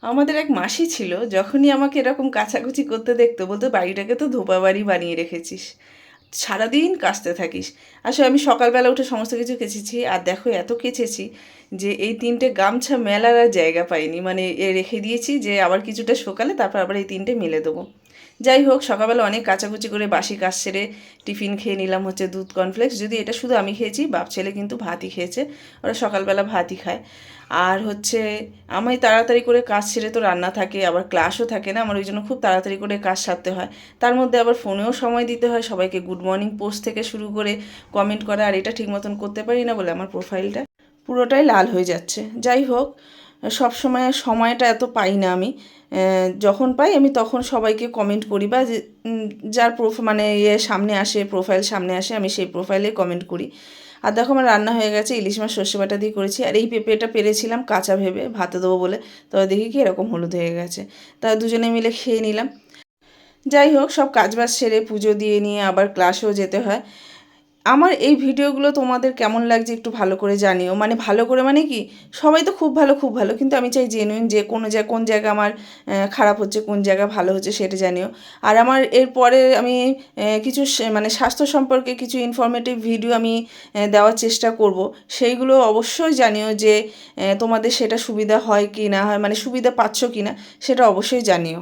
আমাদের এক মাসি ছিল, যখনই আমাকে এরকম কাচাকুচি করতে দেখতো বলতো বাড়িটাকে তো ধোপা বাড়ি বানিয়ে রেখেছিস, সারাদিন কাচতে থাকিস। আসলে আমি সকালবেলা উঠে সমস্ত কিছু কেচেছি, আর দেখো এত কেচেছি যে এই 3টে গামছা মেলার আর জায়গা পাইনি, মানে রেখে দিয়েছি যে আবার কিছুটা শোকালে তারপর আবার এই 3টে মেলে দেবো। যাই হোক, সকালবেলা অনেক কাচাকুচি করে বাসি কাজ সেরে টিফিন খেয়ে নিলাম হচ্ছে দুধ কর্নফ্লেক্স। যদি এটা শুধু আমি খেয়েছি, বাপ ছেলে কিন্তু ভাতই খেয়েছে, ওরা সকালবেলা ভাতই খায়। আর হচ্ছে আমি তাড়াতাড়ি করে কাজ সেরে তো রান্না থাকে, আবার ক্লাসও থাকে না আমার, ওই জন্য খুব তাড়াতাড়ি করে কাজ সারতে হয়। তার মধ্যে আবার ফোনেও সময় দিতে হয়, সবাইকে গুড মর্নিং পোস্ট থেকে শুরু করে কমেন্ট করা, আর এটা ঠিক মতন করতে পারি না বলে আমার প্রোফাইলটা পুরোটাই লাল হয়ে যাচ্ছে। যাই হোক, সব সময় সময়টা এত পাই না আমি। যখন পাই আমি তখন সবাইকে কমেন্ট করি, বা যার মানে সামনে আসে, প্রোফাইল সামনে আসে, আমি সেই প্রোফাইলে কমেন্ট করি। আর দেখো আমার রান্না হয়ে গেছে, ইলিশ মাছ সর্ষে বাটা দিয়ে করেছি। আর এই পেঁপেটা পেরেছিলাম কাঁচা ভেবে ভাতে দেবো বলে, তবে দেখি কি এরকম হলুদ হয়ে গেছে। তা দুজনে মিলে খেয়ে নিলাম। যাই হোক, সব কাজবাজ সেরে পুজো দিয়ে নিয়ে আবার ক্লাসেও যেতে হয়। আমার এই ভিডিওগুলো তোমাদের কেমন লাগছে একটু ভালো করে জানিও, মানে ভালো করে মানে কি, সবাই তো খুব ভালো খুব ভালো, কিন্তু আমি চাই জেনুইন, যে কোন জায়গা আমার খারাপ হচ্ছে, কোন জায়গা ভালো হচ্ছে সেটা জানিও। আর আমার এরপরে আমি কিছু মানে স্বাস্থ্য সম্পর্কে কিছু ইনফরমেটিভ ভিডিও আমি দেওয়ার চেষ্টা করব। সেইগুলো অবশ্যই জানিও যে তোমাদের সেটা সুবিধা হয় কি না হয়, মানে সুবিধা পাচ্ছ কি না সেটা অবশ্যই জানিও।